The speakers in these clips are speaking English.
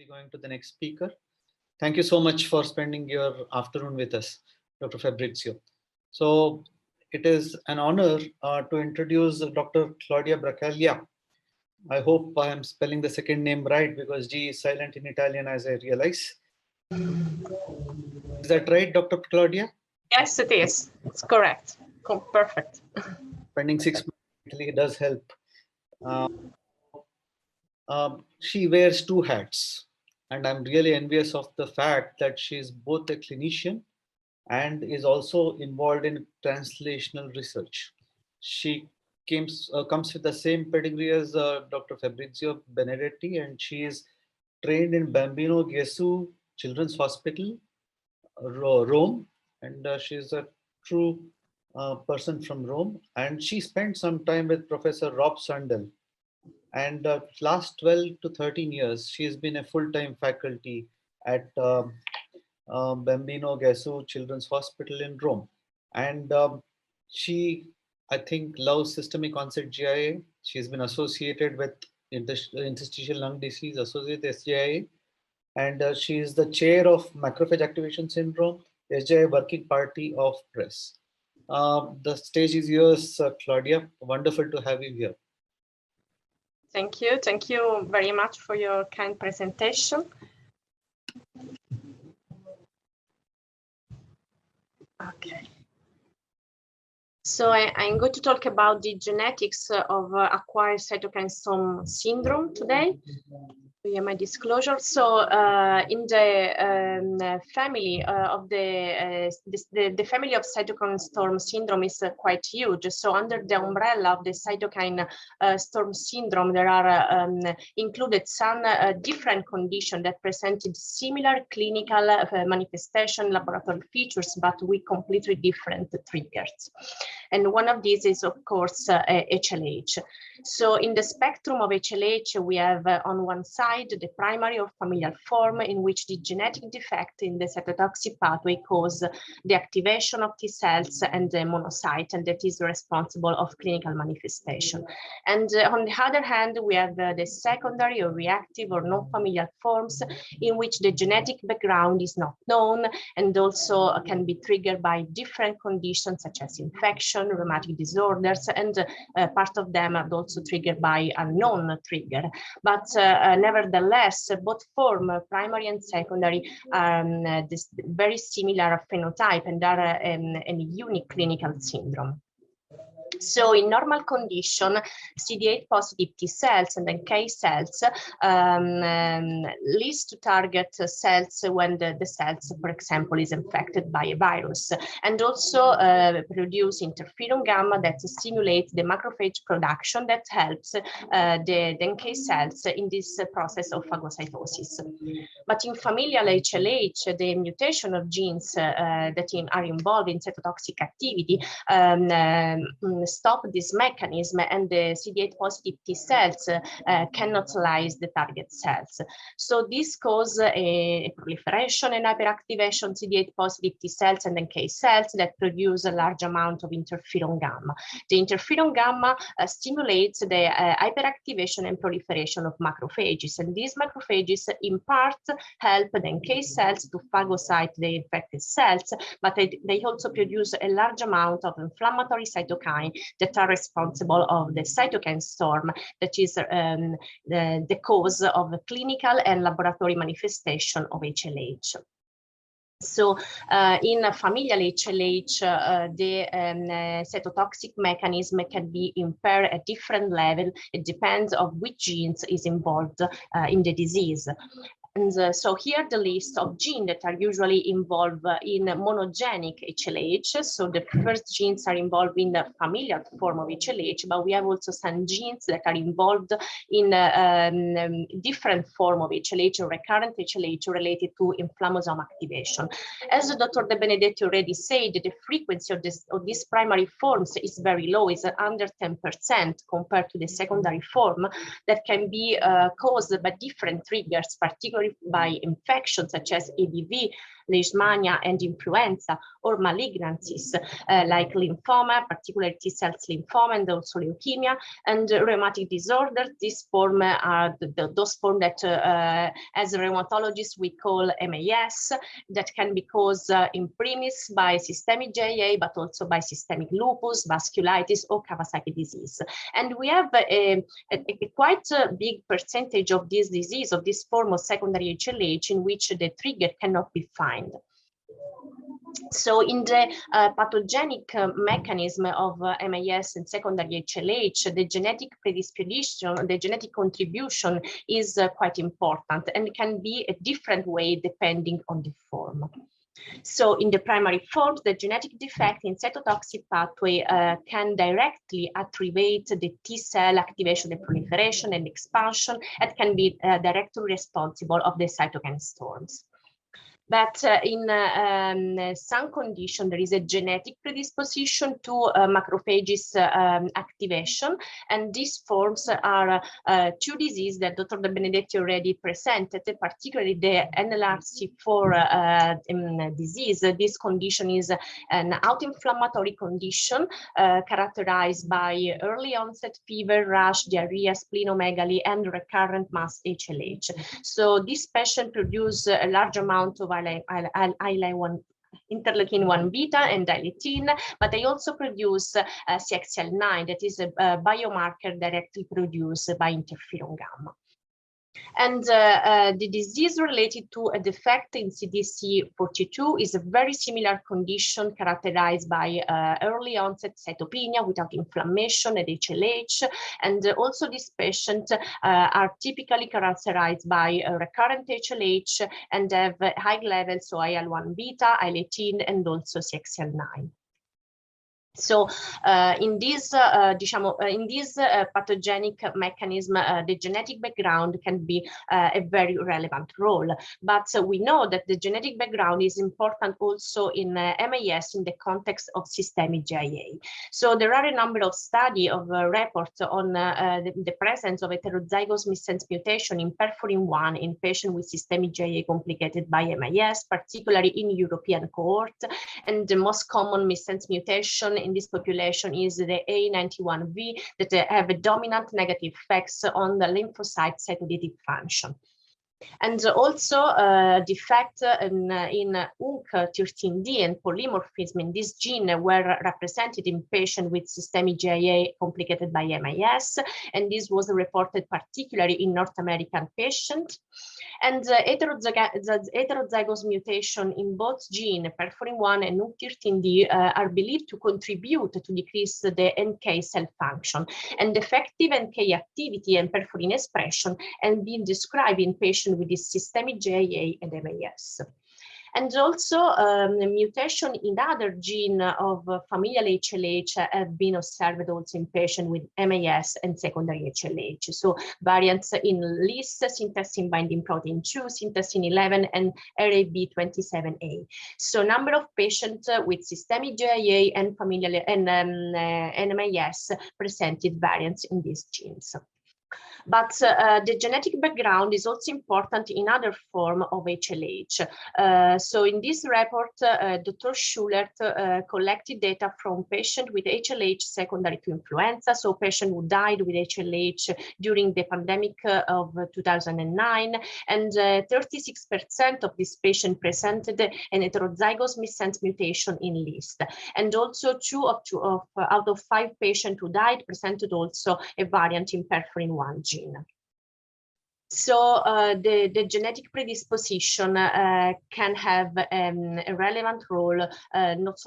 Be going to the next speaker. Thank you so much for spending your afternoon with us, Dr. Fabrizio. So it is an honor to introduce Dr. Claudia Bracaglia. I hope I am spelling the second name right because G is silent in Italian, as I realize. Is that right, Dr. Claudia? Yes, it is. It's correct. Perfect. Spending 6 months in Italy does help. She wears two hats, and I'm really envious of the fact that she's both a clinician and is also involved in translational research. She comes with the same pedigree as Dr. Fabrizio Benedetti, and she is trained in Bambino Gesù Children's Hospital, Rome, and she's a true person from Rome. And she spent some time with Professor Rob Sundell. And last 12 to 13 years, she has been a full-time faculty at Bambino Gesù Children's Hospital in Rome. And she, I think, loves systemic onset GIA. She has been associated with interstitial lung disease, associated SGIA. And she is the chair of macrophage activation syndrome, SGIA working party of PRESS. The stage is yours, Claudia. Wonderful to have you here. Thank you. Thank you very much for your kind presentation. Okay. So I'm going to talk about the genetics of acquired cytokine storm syndrome today. Yeah, my disclosure. So in the family of the family of cytokine storm syndrome is quite huge. So under the umbrella of the cytokine storm syndrome, there are included some different conditions that presented similar clinical manifestation, laboratory features, but with completely different triggers. And one of these is, of course, HLH. So in the spectrum of HLH, we have on one side the primary or familial form in which the genetic defect in the cytotoxic pathway causes the activation of T cells and the monocyte, and that is responsible of clinical manifestation. And on the other hand, we have the secondary or reactive or non-familial forms in which the genetic background is not known and also can be triggered by different conditions such as infection, rheumatic disorders, and part of them are also triggered by unknown trigger. But nevertheless, both form, primary and secondary, this very similar phenotype and are a unique clinical syndrome. So in normal condition, CD8 positive T cells and NK cells leads to target cells when the cells, for example, is infected by a virus, and also produce interferon gamma that stimulates the macrophage production that helps the NK cells in this process of phagocytosis. But in familial HLH, the mutation of genes that are involved in cytotoxic activity stop this mechanism, and the CD8 positive T cells cannot lyse the target cells. So this causes a proliferation and hyperactivation CD8 positive T cells and NK cells that produce a large amount of interferon gamma. The interferon gamma stimulates the hyperactivation and proliferation of macrophages, and these macrophages in part help the NK cells to phagocyte the infected cells, but they also produce a large amount of inflammatory cytokine that are responsible of the cytokine storm that is the cause of clinical and laboratory manifestation of HLH. So in familial HLH, the cytotoxic mechanism can be impaired at different level. It depends on which genes is involved in the disease. And so here the list of genes that are usually involved in monogenic HLH. So the first genes are involved in the familial form of HLH, but we have also some genes that are involved in different form of HLH or recurrent HLH related to inflammasome activation. As Dr. De Benedetti already said, the frequency of these primary forms is very low, is under 10% compared to the secondary form that can be caused by different triggers, particularly by infections such as EBV, leishmania, and influenza, or malignancies like lymphoma, particularly T cells lymphoma, and also leukemia, and rheumatic disorders. These form are those forms that, as rheumatologists, we call MAS, that can be caused in premise by systemic JA, but also by systemic lupus, vasculitis, or Kawasaki disease. And we have a quite big percentage of this disease, of this form of secondary HLH, in which the trigger cannot be found. So in the pathogenic mechanism of MAS and secondary HLH, the genetic predisposition, the genetic contribution is quite important, and can be a different way depending on the form. So in the primary forms, the genetic defect in cytotoxic pathway can directly activate the T cell activation and proliferation and expansion, and can be directly responsible of the cytokine storms. But in some condition, there is a genetic predisposition to macrophages activation, and these forms are two diseases that Dr. De Benedetti already presented, particularly the NLRP4 disease. This condition is an autoinflammatory condition characterized by early onset fever, rash, diarrhea, splenomegaly, and recurrent MAS HLH. So this patient produce a large amount of interleukin 1 beta and dilatin, but they also produce CXL9, that is a biomarker directly produced by interferon gamma. And the disease related to a defect in CDC42 is a very similar condition characterized by early onset cytopenia without inflammation and HLH. And also these patients are typically characterized by recurrent HLH and have high levels of IL-1 beta, IL-18, and also CXL9. So in this pathogenic mechanism, the genetic background can be a very relevant role. But we know that the genetic background is important also in MAS in the context of systemic JA. So there are a number of studies of reports on the presence of heterozygous missense mutation in perforin-1 in patients with systemic JA complicated by MAS, particularly in European cohort. And the most common missense mutation in this population is the A91V, that have a dominant negative effects on the lymphocyte cytolytic function. And also defect in UNC13D and polymorphism in this gene were represented in patients with systemic JA complicated by MAS, and this was reported particularly in North American patients. And heterozygous mutation in both gene, perforin-1 and UNC13D, are believed to contribute to decrease the NK cell function. And defective NK activity and perforin expression have been described in patients with this systemic JA and MAS. And also mutation in other gene of familial-HLH have been observed also in patients with MAS and secondary HLH. So variants in LIS, syntacin binding protein 2, syntacin 11, and RAB27A. So number of patients with systemic JA and familial and MAS presented variants in these genes. But the genetic background is also important in other form of HLH. So in this report, Dr. Schulert collected data from patients with HLH secondary to influenza, so patients who died with HLH during the pandemic of 2009, and 36% of these patients presented an heterozygous missense mutation in LIST. And also out of 5 patients who died presented also a variant in perforin-1 gene. So the genetic predisposition can have a relevant role not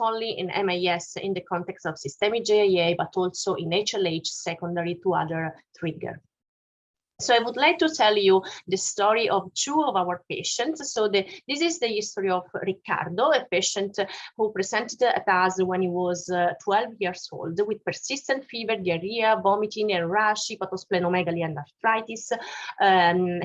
only in MAS in the context of systemic JA, but also in HLH secondary to other triggers. So I would like to tell you the story of 2 of our patients. So this is the history of Riccardo, a patient who presented at us when he was 12 years old with persistent fever, diarrhea, vomiting, and rash, hepatosplenomegaly, and arthritis.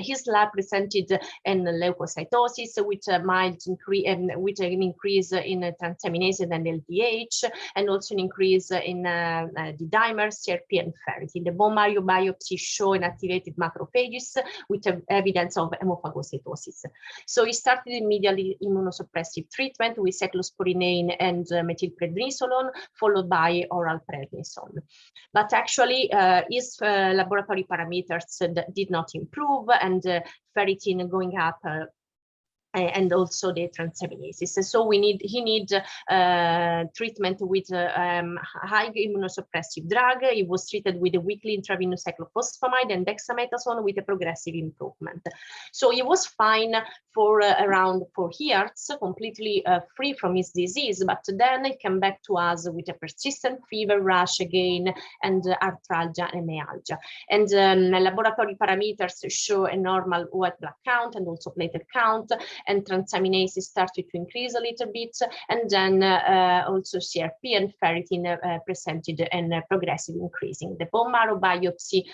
His lab presented an leukocytosis with a mild increase, with an increase in transaminase and LDH, and also an increase in the dimer, CRP, and ferritin. The bone marrow biopsy show an activated macrophages with evidence of hemophagocytosis. So he started immediately immunosuppressive treatment with cyclosporine and methylprednisolone, followed by oral prednisone. But actually, his laboratory parameters did not improve, and ferritin going up and also the transaminases. So he need treatment with high immunosuppressive drug. He was treated with a weekly intravenous cyclophosphamide and dexamethasone with a progressive improvement. So he was fine for around 4 years, completely free from his disease, but then he came back to us with a persistent fever, rash again, and arthralgia and myalgia. And laboratory parameters show a normal white blood count and also platelet count, and transaminases started to increase a little bit, and then also CRP and ferritin presented a progressive increasing. The bone marrow biopsy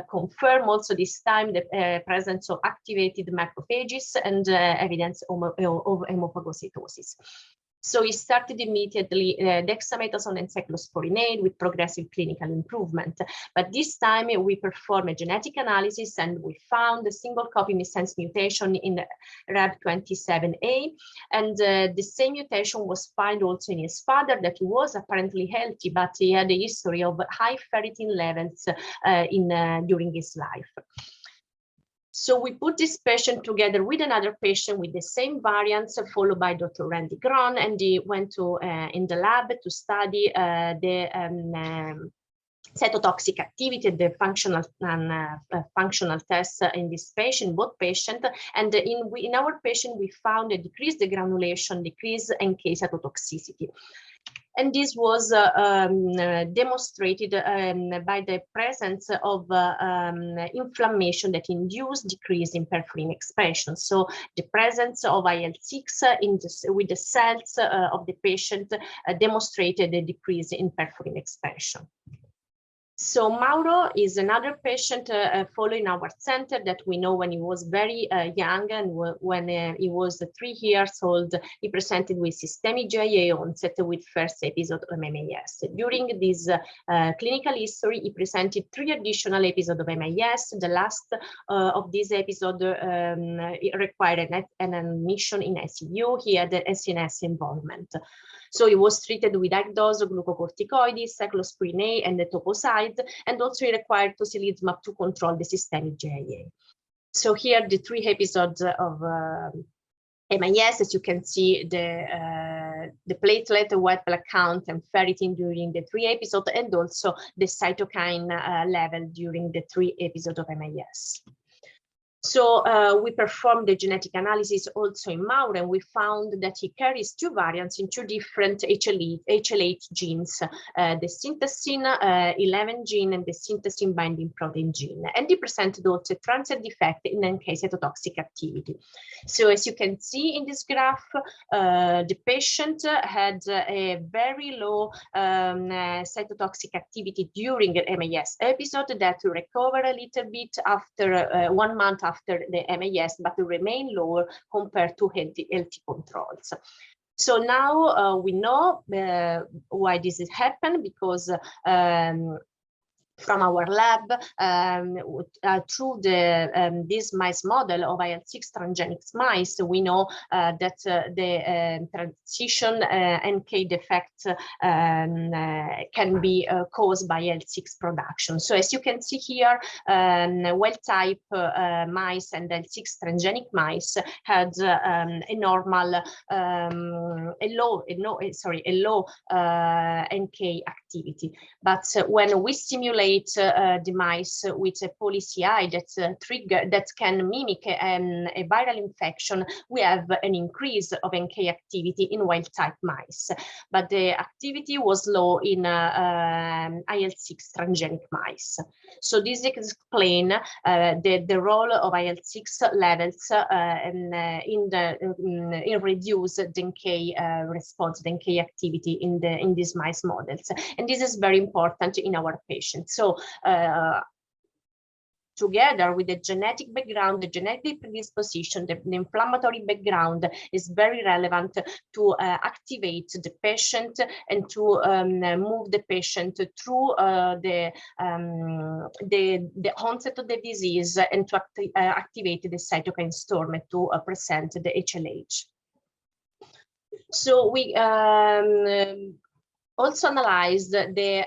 confirmed also this time the presence of activated macrophages and evidence of hemophagocytosis. So he started immediately dexamethasone and cyclosporine with progressive clinical improvement. But this time we performed a genetic analysis and we found a single copy missense mutation in RAB27A. And the same mutation was found also in his father, that he was apparently healthy, but he had a history of high ferritin levels during his life. So we put this patient together with another patient with the same variants, followed by Dr. Randy Gron, and he went to in the lab to study the cytotoxic activity, the functional tests in this patient, both patients. And in our patient, we found a decreased degranulation, decreased NK cytotoxicity. And this was demonstrated by the presence of inflammation that induced decrease in perforin expression. So the presence of IL-6 with the cells of the patient demonstrated a decrease in perforin expression. So Mauro is another patient following our center that we know when he was very young, and when he was 3 years old, he presented with systemic GIA onset with first episode of MAS. During this clinical history, he presented 3 additional episodes of MAS. The last of this episode required an admission in ICU. He had SNS involvement. So he was treated with high dose of glucocorticoids, cyclosporine, and etoposide, and also he required tocilizumab to control the systemic GIA. So here the 3 episodes of MAS, as you can see, the platelet, white blood count, and ferritin during the 3 episodes, and also the cytokine level during the 3 episodes of MAS. So we performed the genetic analysis also in Mauro, and we found that he carries 2 variants in 2 different HLH genes, the syntacin 11 gene and the syntacin binding protein gene. And he presented also a transient defect in NK cytotoxic activity. So as you can see in this graph, the patient had a very low cytotoxic activity during the MAS episode that recovered a little bit after 1 month after the MAS, but remain lower compared to healthy controls. So now we know why this has happened, because from our lab, through this mice model of IL-6 transgenic mice, we know that the transition NK defect can be caused by IL-6 production. So as you can see here, wild-type mice and IL-6 transgenic mice had a normal, a low NK activity. But when we stimulate the mice with a poly-CI that can mimic a viral infection, we have an increase of NK activity in wild-type mice. But the activity was low in IL-6 transgenic mice. So this explains the role of IL-6 levels in reduce the NK response, the NK activity in these mice models. And this is very important in our patients. So together with the genetic background, the genetic predisposition, the inflammatory background is very relevant to activate the patient and to move the patient through the onset of the disease and to activate the cytokine storm to present the HLH. So we also analyzed the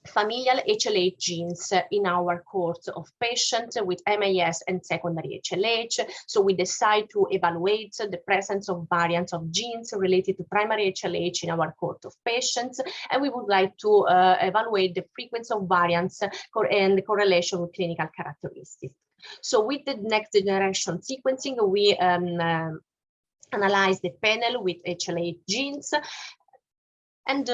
familial-HLH genes in our cohort of patients with MAS and secondary HLH. So we decide to evaluate the presence of variants of genes related to primary HLH in our cohort of patients, and we would like to evaluate the frequency of variants and the correlation with clinical characteristics. So with the next generation sequencing, we analyze the panel with HLH genes, and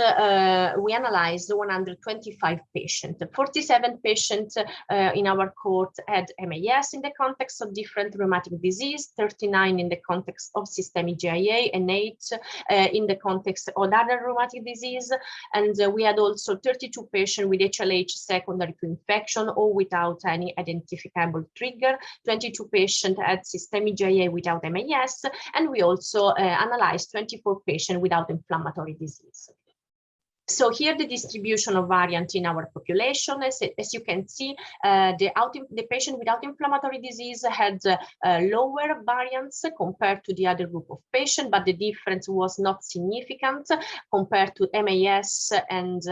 we analyzed 125 patients. 47 patients in our cohort had MAS in the context of different rheumatic disease, 39 in the context of systemic GIA, and 8 in the context of other rheumatic disease. And we had also 32 patients with HLH secondary to infection or without any identifiable trigger. 22 patients had systemic GIA without MAS, and we also analyzed 24 patients without inflammatory disease. So here the distribution of variant in our population, as you can see, the patient without inflammatory disease had lower variance compared to the other group of patients, but the difference was not significant compared to MAS and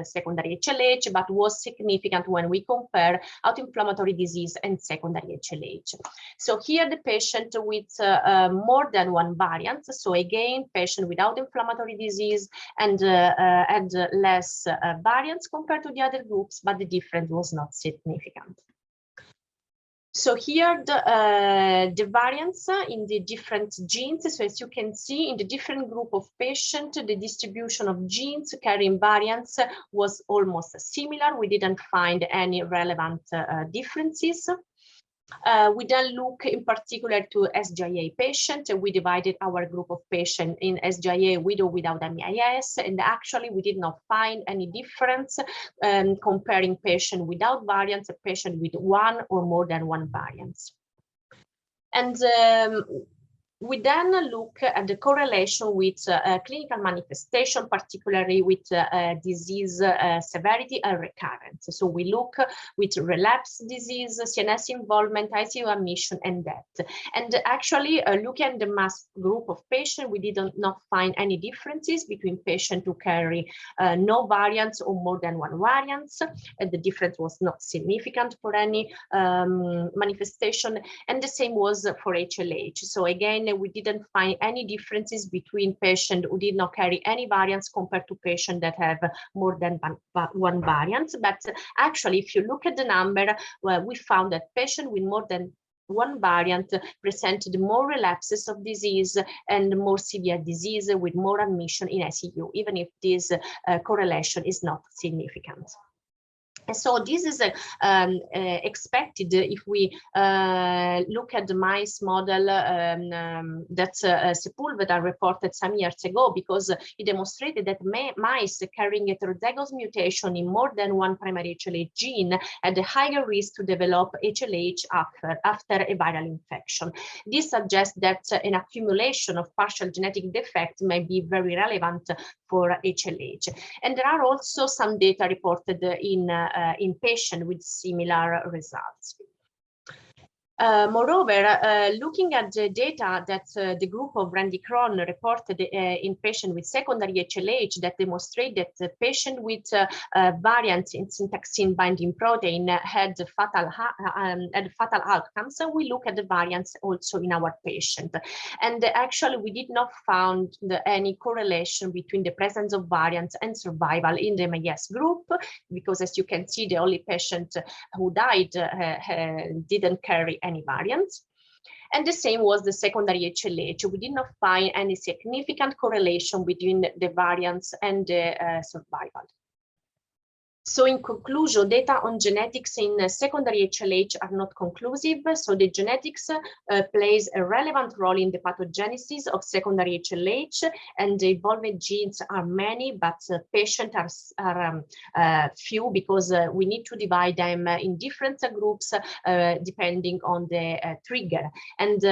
secondary HLH, but was significant when we compare autoinflammatory disease and secondary HLH. So here the patient with more than one variant, so again, patient without inflammatory disease and had less variance compared to the other groups, but the difference was not significant. So here the variance in the different genes. So as you can see, in the different group of patients, the distribution of genes carrying variants was almost similar. We didn't find any relevant differences. We then look in particular to SGIA patients. We divided our group of patients in SGIA with or without MAS, and actually we did not find any difference comparing patient without variants and patient with one or more than one variants. And we then look at the correlation with clinical manifestation, particularly with disease severity and recurrence. So we look with relapse disease, CNS involvement, ICU admission, and death. And actually, looking at the MAS group of patients, we did not find any differences between patients who carry no variants or more than one variant. And the difference was not significant for any manifestation. And the same was for HLH. So again, we didn't find any differences between patients who did not carry any variants compared to patients that have more than one variant. But actually, if you look at the number, well, we found that patients with more than one variant presented more relapses of disease and more severe disease with more admission in ICU, even if this correlation is not significant. And so this is expected if we look at the mice model that Sepulveda reported some years ago, because it demonstrated that mice carrying heterozygous mutation in more than one primary HLH gene had a higher risk to develop HLH after a viral infection. This suggests that an accumulation of partial genetic defects may be very relevant for HLH. And there are also some data reported in patients with similar results. Moreover, looking at the data that the group of Randy Cron reported in patients with secondary HLH that demonstrate that the patient with variants in syntaxine binding protein had fatal outcomes, and we look at the variants also in our patient. And actually, we did not find any correlation between the presence of variants and survival in the MAS group, because as you can see, the only patient who died didn't carry any variants. And the same was the secondary HLH. We did not find any significant correlation between the variants and the survival. So in conclusion, data on genetics in secondary HLH are not conclusive. So the genetics plays a relevant role in the pathogenesis of secondary HLH, and the involved genes are many, but patients are few, because we need to divide them in different groups depending on the trigger. And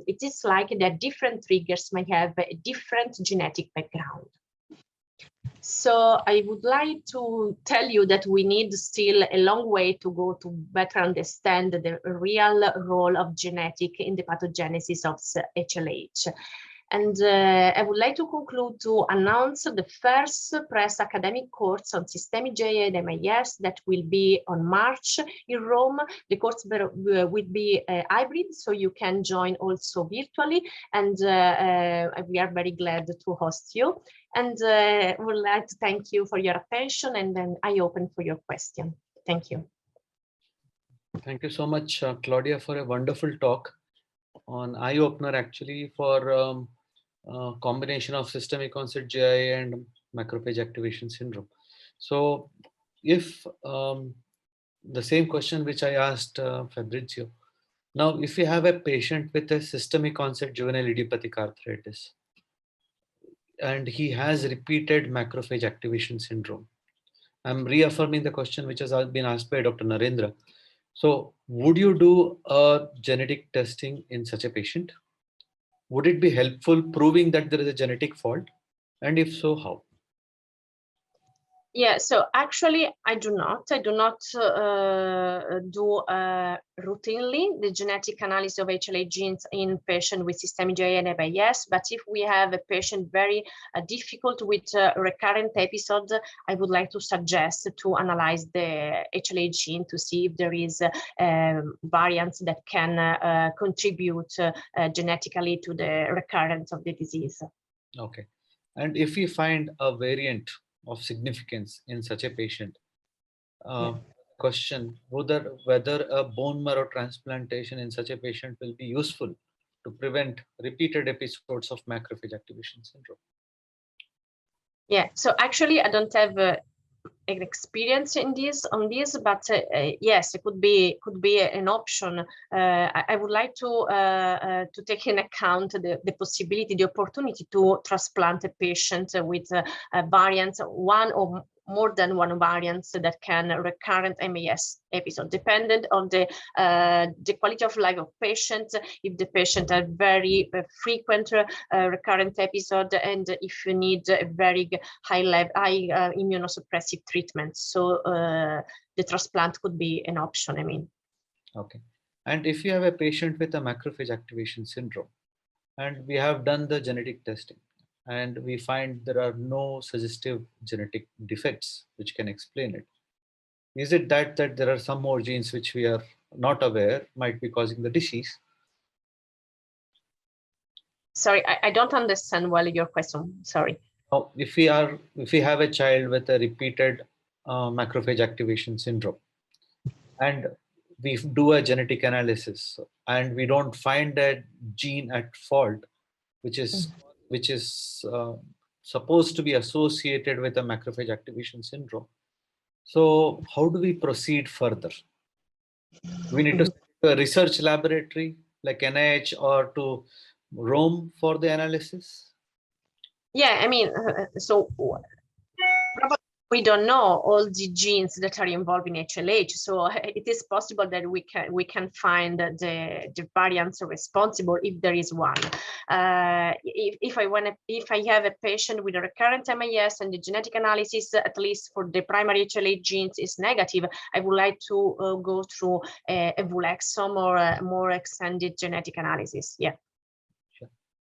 it is like that different triggers may have a different genetic background. So I would like to tell you that we need still a long way to go to better understand the real role of genetic in the pathogenesis of HLH. And I would like to conclude to announce the first press academic course on Systemic GI and MAS that will be on March in Rome. The course will be hybrid, so you can join also virtually, and we are very glad to host you. And would like to thank you for your attention, and then I open for your question. Thank you. Thank you so much, Claudia, for a wonderful talk on eye-opener actually for combination of systemic onset GI and macrophage activation syndrome. So if the same question which I asked Fabrizio, now if you have a patient with a systemic onset juvenile idiopathic arthritis, and he has repeated macrophage activation syndrome, I'm reaffirming the question which has been asked by Dr. Narendra. So would you do a genetic testing in such a patient? Would it be helpful proving that there is a genetic fault? And if so, how? Yeah, so actually I do not do routinely the genetic analysis of HLH genes in patients with systemic GI and MAS, but if we have a patient very difficult with recurrent episodes, I would like to suggest to analyze the HLH gene to see if there is variants that can contribute genetically to the recurrence of the disease. Okay. And if we find a variant of significance in such a patient, question whether a bone marrow transplantation in such a patient will be useful to prevent repeated episodes of macrophage activation syndrome. Yeah, so actually I don't have an experience in this but yes, it could be an option. I would like to take in account the possibility, the opportunity to transplant a patient with variants, one or more than one variants that can recurrent MAS episode, dependent on the quality of life of patient. If the patient has very frequent recurrent episode, and if you need a very high immunosuppressive treatment, so the transplant could be an option, I mean. Okay. And if you have a patient with a macrophage activation syndrome, and we have done the genetic testing, and we find there are no suggestive genetic defects which can explain it, is it that there are some more genes which we are not aware might be causing the disease? Sorry, I don't understand well your question. Sorry. Now, if we have a child with a repeated macrophage activation syndrome, and we do a genetic analysis, and we don't find a gene at fault, which is supposed to be associated with a macrophage activation syndrome. So how do we proceed further? We need to send to a research laboratory like NIH or to Rome for the analysis? Yeah, I mean, so probably we don't know all the genes that are involved in HLH, so it is possible that we can find the variants responsible if there is one. If I have a patient with a recurrent MAS and the genetic analysis, at least for the primary HLH genes, is negative, I would like to go through a VULEXome or a more extended genetic analysis. Yeah.